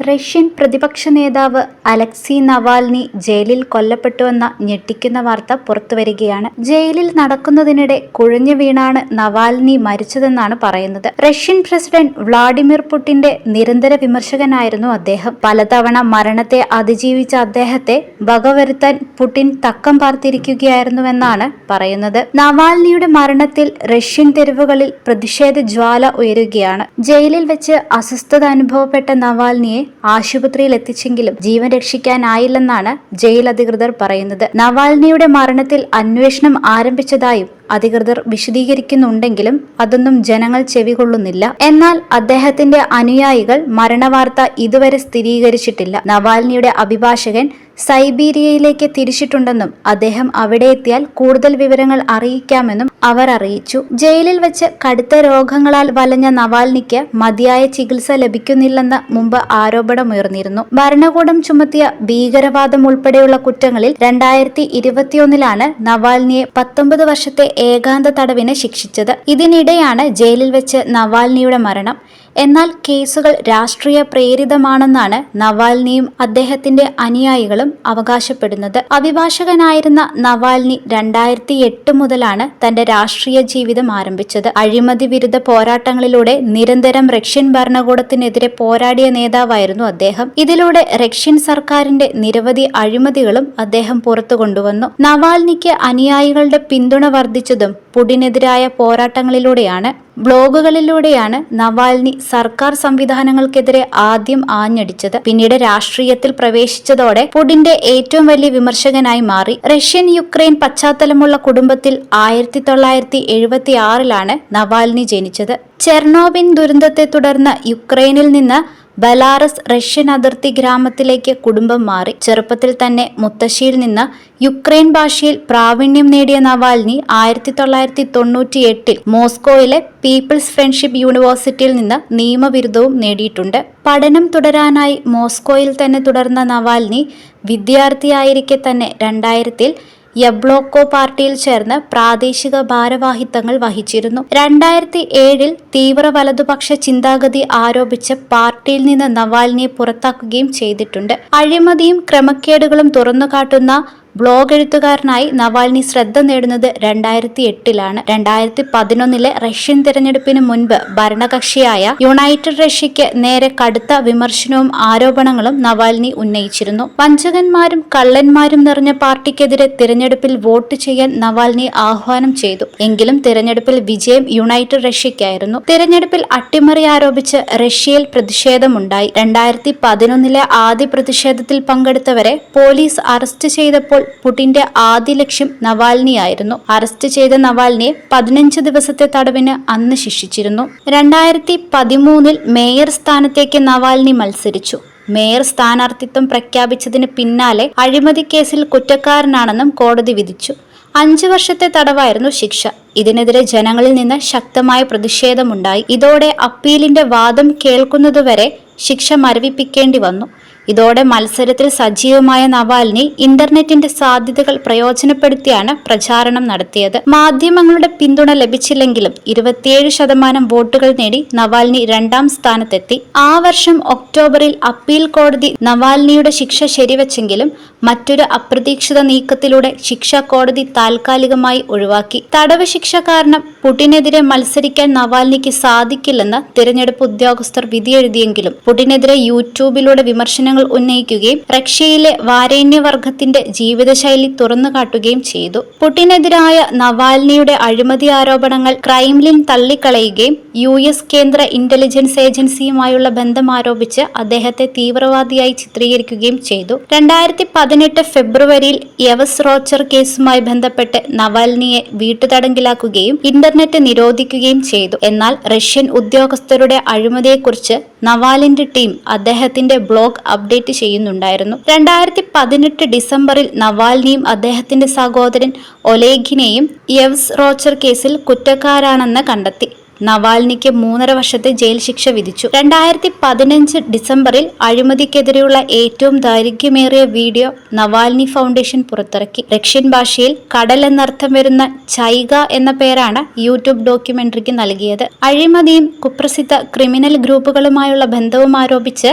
Russian പ്രതിപക്ഷ നേതാവ് Alexei Navalny ജയിലിൽ കൊല്ലപ്പെട്ടുവെന്ന ഞെട്ടിക്കുന്ന വാർത്ത പുറത്തുവരികയാണ്. ജയിലിൽ നടക്കുന്നതിനിടെ കുഴഞ്ഞു വീണാണ് നവാൽനി മരിച്ചതെന്നാണ് പറയുന്നത്. റഷ്യൻ പ്രസിഡന്റ് വ്ളാഡിമിർ പുടിന്റെ നിരന്തര വിമർശകനായിരുന്നു അദ്ദേഹം. പലതവണ മരണത്തെ അതിജീവിച്ച അദ്ദേഹത്തെ വകവരുത്താൻ പുടിൻ തക്കം പാർത്തിരിക്കുകയായിരുന്നുവെന്നാണ് പറയുന്നത്. നവാൽനിയുടെ മരണത്തിൽ റഷ്യൻ തെരുവുകളിൽ പ്രതിഷേധ ജ്വാല ഉയരുകയാണ്. ജയിലിൽ വെച്ച് അസ്വസ്ഥത അനുഭവപ്പെട്ട നവാൽനിയെ ആശുപത്രിയിൽ എത്തിച്ചെങ്കിലും ജീവൻ രക്ഷിക്കാനായില്ലെന്നാണ് ജയിൽ അധികൃതർ പറയുന്നത്. നവാൽനിയുടെ മരണത്തിൽ അന്വേഷണം ആരംഭിച്ചതായും അധികൃതർ വിശദീകരിക്കുന്നുണ്ടെങ്കിലും അതൊന്നും ജനങ്ങൾ ചെവികൊള്ളുന്നില്ല. എന്നാൽ അദ്ദേഹത്തിന്റെ അനുയായികൾ മരണവാർത്ത ഇതുവരെ സ്ഥിരീകരിച്ചിട്ടില്ല. നവാൽനിയുടെ അഭിഭാഷകൻ സൈബീരിയയിലേക്ക് തിരിച്ചിട്ടുണ്ടെന്നും അദ്ദേഹം അവിടെ എത്തിയാൽ കൂടുതൽ വിവരങ്ങൾ അറിയിക്കാമെന്നും അവർ അറിയിച്ചു. ജയിലിൽ വെച്ച് കടുത്ത രോഗങ്ങളാൽ വലഞ്ഞ നവാൽനിക്ക് മതിയായ ചികിത്സ ലഭിക്കുന്നില്ലെന്ന് മുമ്പ് ആരോപണമുയർന്നിരുന്നു. ഭരണകൂടം ചുമത്തിയ ഭീകരവാദം ഉൾപ്പെടെയുള്ള കുറ്റങ്ങളിൽ 2021 നവാൽനിയെ 19 വർഷത്തെ ഏകാന്ത തടവിന് ശിക്ഷിച്ചത്. ഇതിനിടെയാണ് ജയിലിൽ വെച്ച് നവാൽനിയുടെ മരണം. എന്നാൽ കേസുകൾ രാഷ്ട്രീയ പ്രേരിതമാണെന്നാണ് നവാൽനിയും അദ്ദേഹത്തിന്റെ അനുയായികളും അവകാശപ്പെടുന്നത്. അഭിഭാഷകനായിരുന്ന നവാൽനി 2008 മുതലാണ് തന്റെ രാഷ്ട്രീയ ജീവിതം ആരംഭിച്ചത്. അഴിമതി വിരുദ്ധ പോരാട്ടങ്ങളിലൂടെ നിരന്തരം റഷ്യൻ ഭരണകൂടത്തിനെതിരെ പോരാടിയ നേതാവായിരുന്നു അദ്ദേഹം. ഇതിലൂടെ റഷ്യൻ സർക്കാരിന്റെ നിരവധി അഴിമതികളും അദ്ദേഹം പുറത്തു കൊണ്ടുവന്നു. നവാൽനിക്ക് അനുയായികളുടെ പിന്തുണ വർദ്ധിച്ചതും പുടിനെതിരായ പോരാട്ടങ്ങളിലൂടെയാണ്. ബ്ലോഗുകളിലൂടെയാണ് നവാൽനി സർക്കാർ സംവിധാനങ്ങൾക്കെതിരെ ആദ്യം ആഞ്ഞടിച്ചത്. പിന്നീട് രാഷ്ട്രീയത്തിൽ പ്രവേശിച്ചതോടെ പുടിന്റെ ഏറ്റവും വലിയ വിമർശകനായി മാറി. റഷ്യൻ യുക്രൈൻ പശ്ചാത്തലമുള്ള കുടുംബത്തിൽ 1976 നവാൽനി ജനിച്ചത്. ചെർണോബിൻ ദുരന്തത്തെ തുടർന്ന് യുക്രൈനിൽ നിന്ന് ബലാറസ് റഷ്യൻ അതിർത്തി ഗ്രാമത്തിലേക്ക് കുടുംബം മാറി. ചെറുപ്പത്തിൽ തന്നെ മുത്തശ്ശിയിൽ നിന്ന് യുക്രൈൻ ഭാഷയിൽ പ്രാവീണ്യം നേടിയ നവാൽനി 1998 മോസ്കോയിലെ പീപ്പിൾസ് ഫ്രണ്ട്ഷിപ്പ് യൂണിവേഴ്സിറ്റിയിൽ നിന്ന് നിയമബിരുദവും നേടിയിട്ടുണ്ട്. പഠനം തുടരാനായി മോസ്കോയിൽ തന്നെ തുടർന്ന നവാൽനി വിദ്യാർത്ഥിയായിരിക്കെ തന്നെ 2000 യബ്ലോക്കോ പാർട്ടിയിൽ ചേർന്ന് പ്രാദേശിക ഭാരവാഹിത്വങ്ങൾ വഹിച്ചിരുന്നു. 2007 തീവ്ര വലതുപക്ഷ ചിന്താഗതി ആരോപിച്ച് പാർട്ടിയിൽ നിന്ന് നവാൽനിയെ പുറത്താക്കുകയും ചെയ്തിട്ടുണ്ട്. അഴിമതിയും ക്രമക്കേടുകളും തുറന്നുകാട്ടുന്ന ബ്ലോഗ് എഴുത്തുകാരനായി നവാൽനി ശ്രദ്ധ നേടുന്നത് 2008 2011 റഷ്യൻ തിരഞ്ഞെടുപ്പിന് മുൻപ് ഭരണകക്ഷിയായ യുണൈറ്റഡ് റഷ്യയ്ക്ക് നേരെ കടുത്ത വിമർശനവും ആരോപണങ്ങളും നവാൽനി ഉന്നയിച്ചിരുന്നു. വഞ്ചകന്മാരും കള്ളന്മാരും നിറഞ്ഞ പാർട്ടിക്കെതിരെ തിരഞ്ഞെടുപ്പിൽ വോട്ട് ചെയ്യാൻ നവാൽനി ആഹ്വാനം ചെയ്തു. എങ്കിലും തിരഞ്ഞെടുപ്പിൽ വിജയം യുണൈറ്റഡ് റഷ്യയ്ക്കായിരുന്നു. തിരഞ്ഞെടുപ്പിൽ അട്ടിമറി ആരോപിച്ച് റഷ്യയിൽ പ്രതിഷേധമുണ്ടായി. 2011 ആദ്യ പ്രതിഷേധത്തിൽ പങ്കെടുത്തവരെ പോലീസ് അറസ്റ്റ് ചെയ്തപ്പോൾ പുടിന്റെ ആദ്യ ലക്ഷ്യം നവാൽനിയായിരുന്നു. അറസ്റ്റ് ചെയ്ത നവാൽനിയെ 15 ദിവസത്തെ തടവിന് അന്ന് ശിക്ഷിച്ചിരുന്നു. 2013 മേയർ സ്ഥാനത്തേക്ക് നവാൽനി മത്സരിച്ചു. മേയർ സ്ഥാനാർത്ഥിത്വം പ്രഖ്യാപിച്ചതിന് പിന്നാലെ അഴിമതി കേസിൽ കുറ്റക്കാരനാണെന്നും കോടതി വിധിച്ചു. 5 വർഷത്തെ തടവായിരുന്നു ശിക്ഷ. ഇതിനെതിരെ ജനങ്ങളിൽ നിന്ന് ശക്തമായ പ്രതിഷേധമുണ്ടായി. ഇതോടെ അപ്പീലിന്റെ വാദം കേൾക്കുന്നതുവരെ ശിക്ഷ മരവിപ്പിക്കേണ്ടി വന്നു. ഇതോടെ മത്സരത്തിൽ സജീവമായ നവാൽനി ഇന്റർനെറ്റിന്റെ സാധ്യതകൾ പ്രയോജനപ്പെടുത്തിയാണ് പ്രചാരണം നടത്തിയത്. മാധ്യമങ്ങളുടെ പിന്തുണ ലഭിച്ചില്ലെങ്കിലും 27% വോട്ടുകൾ നേടി നവാൽനി 2ാം സ്ഥാനത്തെത്തി. ആ വർഷം ഒക്ടോബറിൽ അപ്പീൽ കോടതി നവാൽനിയുടെ ശിക്ഷ ശരിവെച്ചെങ്കിലും മറ്റൊരു അപ്രതീക്ഷിത നീക്കത്തിലൂടെ ശിക്ഷ കോടതി താൽക്കാലികമായി ഒഴിവാക്കി. തടവ് ശിക്ഷ കാരണം പുടിനെതിരെ മത്സരിക്കാൻ നവാൽനിക്ക് സാധിക്കില്ലെന്ന് തിരഞ്ഞെടുപ്പ് ഉദ്യോഗസ്ഥർ വിധിയെഴുതിയെങ്കിലും പുടിനെതിരെ യൂട്യൂബിലൂടെ വിമർശനങ്ങൾ ഉന്നയിക്കുകയും റഷ്യയിലെ വാരേണ്യവർഗത്തിന്റെ ജീവിതശൈലി തുറന്നുകാട്ടുകയും ചെയ്തു. പുടിനെതിരായ നവാൽനിയുടെ അഴിമതി ആരോപണങ്ങൾ ക്രൈംലിൻ തള്ളിക്കളയുകയും US കേന്ദ്ര ഇന്റലിജൻസ് ഏജൻസിയുമായുള്ള ബന്ധം ആരോപിച്ച് അദ്ദേഹത്തെ തീവ്രവാദിയായി ചിത്രീകരിക്കുകയും ചെയ്തു. 2018 ഫെബ്രുവരിയിൽ യെവസ് റോച്ചർ കേസുമായി ബന്ധപ്പെട്ട് നവാൽനിയെ വീട്ടുതടങ്കിലാക്കുകയും ഇന്റർനെറ്റ് നിരോധിക്കുകയും ചെയ്തു. എന്നാൽ റഷ്യൻ ഉദ്യോഗസ്ഥരുടെ അഴിമതിയെക്കുറിച്ച് നവാലിന്റെ ടീം അദ്ദേഹത്തിന്റെ ബ്ലോഗ് അപ്ഡേറ്റ് ചെയ്യുന്നുണ്ടായിരുന്നു. 2018 ഡിസംബറിൽ നവാൽനിയും അദ്ദേഹത്തിന്റെ സഹോദരൻ ഒലേഗിനെയും യെവ്സ് റോച്ചർ കേസിൽ കുറ്റക്കാരാണെന്ന് കണ്ടെത്തി. നവാൽനിക്ക് 3.5 വർഷത്തെ ജയിൽ ശിക്ഷ വിധിച്ചു. 2015 ഡിസംബറിൽ അഴിമതിക്കെതിരെയുള്ള ഏറ്റവും ദൈർഘ്യമേറിയ വീഡിയോ നവാൽനി ഫൗണ്ടേഷൻ പുറത്തിറക്കി. റഷ്യൻ ഭാഷയിൽ കടൽ എന്നർത്ഥം വരുന്ന ചൈഗ എന്ന പേരാണ് യൂട്യൂബ് ഡോക്യുമെന്ററിക്ക് നൽകിയത്. അഴിമതിയും കുപ്രസിദ്ധ ക്രിമിനൽ ഗ്രൂപ്പുകളുമായുള്ള ബന്ധവും ആരോപിച്ച്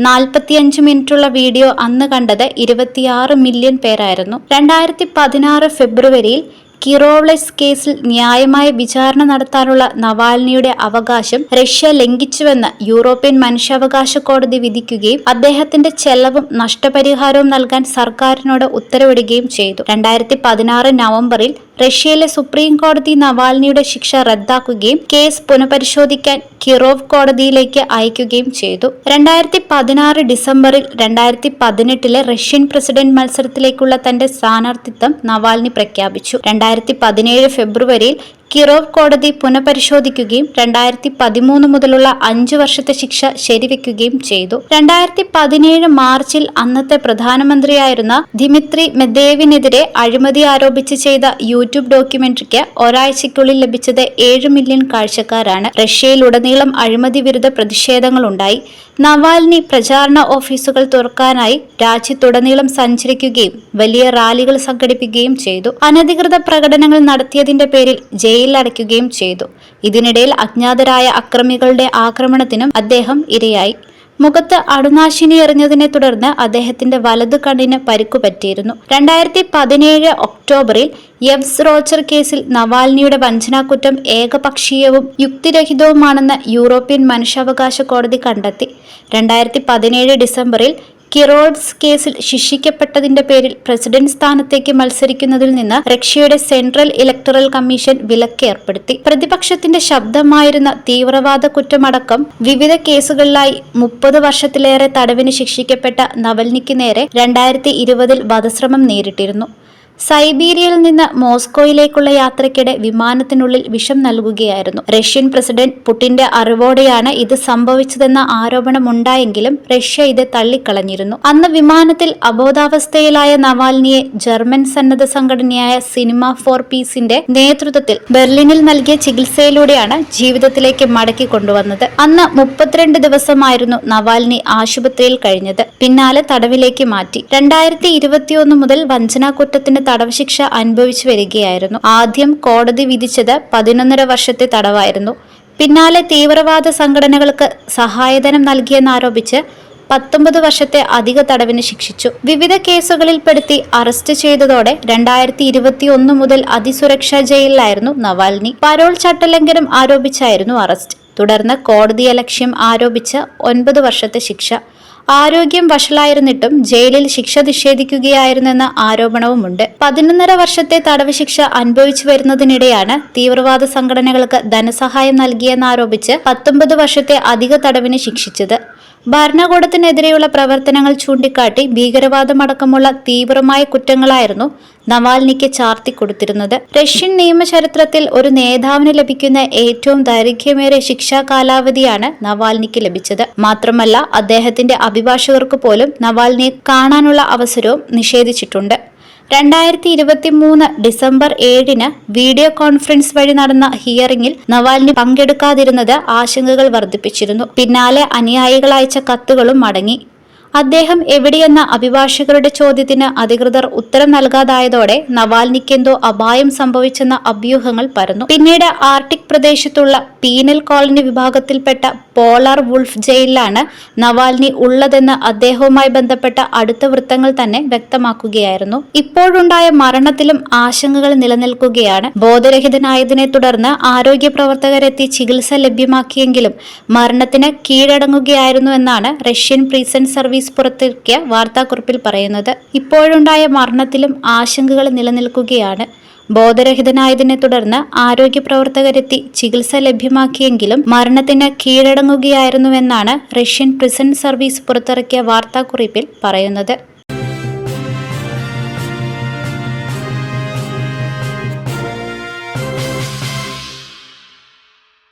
45 മിനിറ്റുള്ള വീഡിയോ അന്ന് കണ്ടത് 26 മില്യൺ പേരായിരുന്നു. 2016 ഫെബ്രുവരിയിൽ കിറോവ്ലെസ് കേസിൽ ന്യായമായ വിചാരണ നടത്താനുള്ള നവാൽനിയുടെ അവകാശം റഷ്യ ലംഘിച്ചുവെന്ന് യൂറോപ്യൻ മനുഷ്യാവകാശ കോടതി വിധിക്കുകയും അദ്ദേഹത്തിന്റെ ചെലവും നഷ്ടപരിഹാരവും നൽകാൻ സർക്കാരിനോട് ഉത്തരവിടുകയും ചെയ്തു. 2016 നവംബറിൽ റഷ്യയിലെ സുപ്രീം കോടതി നവാൽനിയുടെ ശിക്ഷ റദ്ദാക്കുകയും കേസ് പുനഃപരിശോധിക്കാൻ കിറോവ് കോടതിയിലേക്ക് അയക്കുകയും ചെയ്തു. 2016 ഡിസംബറിൽ 2018 റഷ്യൻ പ്രസിഡന്റ് മത്സരത്തിലേക്കുള്ള തന്റെ സ്ഥാനാർത്ഥിത്വം നവാൽനി പ്രഖ്യാപിച്ചു. 2017 ഫെബ്രുവരിയിൽ കിറോവ് കോടതി പുനഃപരിശോധിക്കുകയും 2013 മുതലുള്ള 5 വർഷത്തെ ശിക്ഷ ശരിവെക്കുകയും ചെയ്തു. 2017 മാർച്ചിൽ അന്നത്തെ പ്രധാനമന്ത്രിയായിരുന്ന ദിമിത്രി മെദേവിനെതിരെ അഴിമതി ആരോപിച്ച് ചെയ്ത യൂട്യൂബ് ഡോക്യുമെന്ററിക്ക് ഒരാഴ്ചയ്ക്കുള്ളിൽ ലഭിച്ചത് 7 മില്യൺ കാഴ്ചക്കാരാണ്. റഷ്യയിലുടനീളം അഴിമതി വിരുദ്ധ പ്രതിഷേധങ്ങളുണ്ടായി. നവാൽനി പ്രചാരണ ഓഫീസുകൾ തുറക്കാനായി രാജ്യത്തുടനീളം സഞ്ചരിക്കുകയും വലിയ റാലികൾ സംഘടിപ്പിക്കുകയും ചെയ്തു. അനധികൃത പ്രകടനങ്ങൾ നടത്തിയതിന്റെ പേരിൽ ജയിലിലടയ്ക്കുകയും ചെയ്തു. ഇതിനിടയിൽ അജ്ഞാതരായ അക്രമികളുടെ ആക്രമണത്തിനും അദ്ദേഹം ഇരയായി. മുഖത്ത് അണുനാശിനി എറിഞ്ഞതിനെ തുടർന്ന് അദ്ദേഹത്തിന്റെ വലതു കണ്ണിന് പരിക്കുപറ്റിയിരുന്നു. 2017 ഒക്ടോബറിൽ യെവ്സ് റോച്ചർ കേസിൽ നവാൽനിയുടെ വഞ്ചനാക്കുറ്റം ഏകപക്ഷീയവും യുക്തിരഹിതവുമാണെന്ന് യൂറോപ്യൻ മനുഷ്യാവകാശ കോടതി കണ്ടെത്തി. 2017 ഡിസംബറിൽ കിറോവ്സ് കേസിൽ ശിക്ഷിക്കപ്പെട്ടതിന്റെ പേരിൽ പ്രസിഡന്റ് സ്ഥാനത്തേക്ക് മത്സരിക്കുന്നതിൽ നിന്ന് റഷ്യയുടെ സെൻട്രൽ ഇലക്ടറൽ കമ്മീഷൻ വിലക്ക് ഏർപ്പെടുത്തി. പ്രതിപക്ഷത്തിന്റെ ശബ്ദമായിരുന്ന തീവ്രവാദ കുറ്റമടക്കം വിവിധ കേസുകളിലായി 30 വർഷത്തിലേറെ തടവിന് ശിക്ഷിക്കപ്പെട്ട നവൽനിക്ക് നേരെ 2020 വധശ്രമം നേരിട്ടിരുന്നു. സൈബീരിയയിൽ നിന്ന് മോസ്കോയിലേക്കുള്ള യാത്രയ്ക്കിടെ വിമാനത്തിനുള്ളിൽ വിഷം നൽകുകയായിരുന്നു. റഷ്യൻ പ്രസിഡന്റ് പുടിന്റെ അറിവോടെയാണ് ഇത് സംഭവിച്ചതെന്ന ആരോപണമുണ്ടായെങ്കിലും റഷ്യ ഇത് തള്ളിക്കളഞ്ഞിരുന്നു. അന്ന് വിമാനത്തിൽ അബോധാവസ്ഥയിലായ നവാൽനിയെ ജർമ്മൻ സന്നദ്ധ സംഘടനയായ സിനിമ ഫോർ പീസിന്റെ നേതൃത്വത്തിൽ ബെർലിനിൽ നൽകിയ ചികിത്സയിലൂടെയാണ് ജീവിതത്തിലേക്ക് മടക്കി കൊണ്ടുവന്നത്. അന്ന് 32 ദിവസമായിരുന്നു നവാൽനി ആശുപത്രിയിൽ കഴിഞ്ഞത്. പിന്നാലെ തടവിലേക്ക് മാറ്റി. 2021 മുതൽ വഞ്ചനാക്കുറ്റത്തിന് തടവ് ശിക്ഷ അനുഭവിച്ചു വരികയായിരുന്നു. ആദ്യം കോടതി വിധിച്ചത് 11.5 വർഷത്തെ തടവായിരുന്നു. പിന്നാലെ തീവ്രവാദ സംഘടനകൾക്ക് സഹായധനം നൽകിയെന്നാരോപിച്ച് 19 വർഷത്തെ അധിക തടവിന് ശിക്ഷിച്ചു. വിവിധ കേസുകളിൽപ്പെടുത്തി അറസ്റ്റ് ചെയ്തതോടെ 2021 മുതൽ അതിസുരക്ഷാ ജയിലിലായിരുന്നു നവാൽനി. പരോൾ ചട്ടലംഘനം ആരോപിച്ചായിരുന്നു അറസ്റ്റ്. തുടർന്ന് കോടതിയലക്ഷ്യം ആരോപിച്ച് 9 വർഷത്തെ ശിക്ഷ. ആരോഗ്യം വഷളായിരുന്നിട്ടും ജയിലിൽ ശിക്ഷ നിഷേധിക്കുകയായിരുന്നെന്ന ആരോപണവുമുണ്ട്. 11.5 വർഷത്തെ തടവ് ശിക്ഷ അനുഭവിച്ചു വരുന്നതിനിടെയാണ് തീവ്രവാദ സംഘടനകൾക്ക് ധനസഹായം നൽകിയെന്നാരോപിച്ച് 19 വർഷത്തെ അധിക തടവിന് ശിക്ഷിച്ചത്. ഭരണകൂടത്തിനെതിരെയുള്ള പ്രവർത്തനങ്ങൾ ചൂണ്ടിക്കാട്ടി ഭീകരവാദമടക്കമുള്ള തീവ്രമായ കുറ്റങ്ങളായിരുന്നു നവാൽനിക്ക് ചാർത്തിക്കൊടുത്തിരുന്നത്. റഷ്യൻ നിയമചരിത്രത്തിൽ ഒരു നേതാവിന് ലഭിക്കുന്ന ഏറ്റവും ദൈർഘ്യമേറിയ ശിക്ഷാ കാലാവധിയാണ് നവാൽനിക്ക് ലഭിച്ചത്. മാത്രമല്ല, അദ്ദേഹത്തിന്റെ അഭിഭാഷകർക്ക് പോലും നവാൽനിയെ കാണാനുള്ള അവസരവും നിഷേധിച്ചിട്ടുണ്ട്. 2023 ഡിസംബർ 7 വീഡിയോ കോൺഫറൻസ് വഴി നടന്ന ഹിയറിംഗിൽ നവാൽനി പങ്കെടുക്കാതിരുന്നത് ആശങ്കകൾ വർദ്ധിപ്പിച്ചിരുന്നു. പിന്നാലെ അനുയായികൾ അയച്ച കത്തുകളും മടങ്ങി. അദ്ദേഹം എവിടെയെന്ന അഭിഭാഷകരുടെ ചോദ്യത്തിന് അധികൃതർ ഉത്തരം നൽകാതായതോടെ നവാൽനിക്കെന്തോ അപായം സംഭവിച്ചെന്ന അഭ്യൂഹങ്ങൾ പരന്നു. പിന്നീട് ആർട്ടിക് പ്രദേശത്തുള്ള പീനൽ കോളനി വിഭാഗത്തിൽപ്പെട്ട പോളാർ വുൾഫ് ജയിലിലാണ് നവാൽനി ഉള്ളതെന്ന് അദ്ദേഹവുമായി ബന്ധപ്പെട്ട അടുത്ത വൃത്തങ്ങൾ തന്നെ വ്യക്തമാക്കുകയായിരുന്നു. ഇപ്പോഴുണ്ടായ മരണത്തിലും ആശങ്കകൾ നിലനിൽക്കുകയാണ്. ബോധരഹിതനായതിനെ തുടർന്ന് ആരോഗ്യ പ്രവർത്തകരെത്തി ചികിത്സ ലഭ്യമാക്കിയെങ്കിലും മരണത്തിന് കീഴടങ്ങുകയായിരുന്നുവെന്നാണ് റഷ്യൻ പ്രിസൺ സർവീസ് പുറത്തിറക്കിയ വാർത്താക്കുറിപ്പിൽ പറയുന്നത്. ഇപ്പോഴുണ്ടായ മരണത്തിലും ആശങ്കകൾ നിലനിൽക്കുകയാണ്. ബോധരഹിതനായതിനെ തുടർന്ന് ആരോഗ്യ പ്രവർത്തകരെത്തി ചികിത്സ ലഭ്യമാക്കിയെങ്കിലും മരണത്തിന് കീഴടങ്ങുകയായിരുന്നുവെന്നാണ് റഷ്യൻ പ്രിസൺ സർവീസ് പുറത്തിറക്കിയ വാർത്താക്കുറിപ്പിൽ പറയുന്നത്.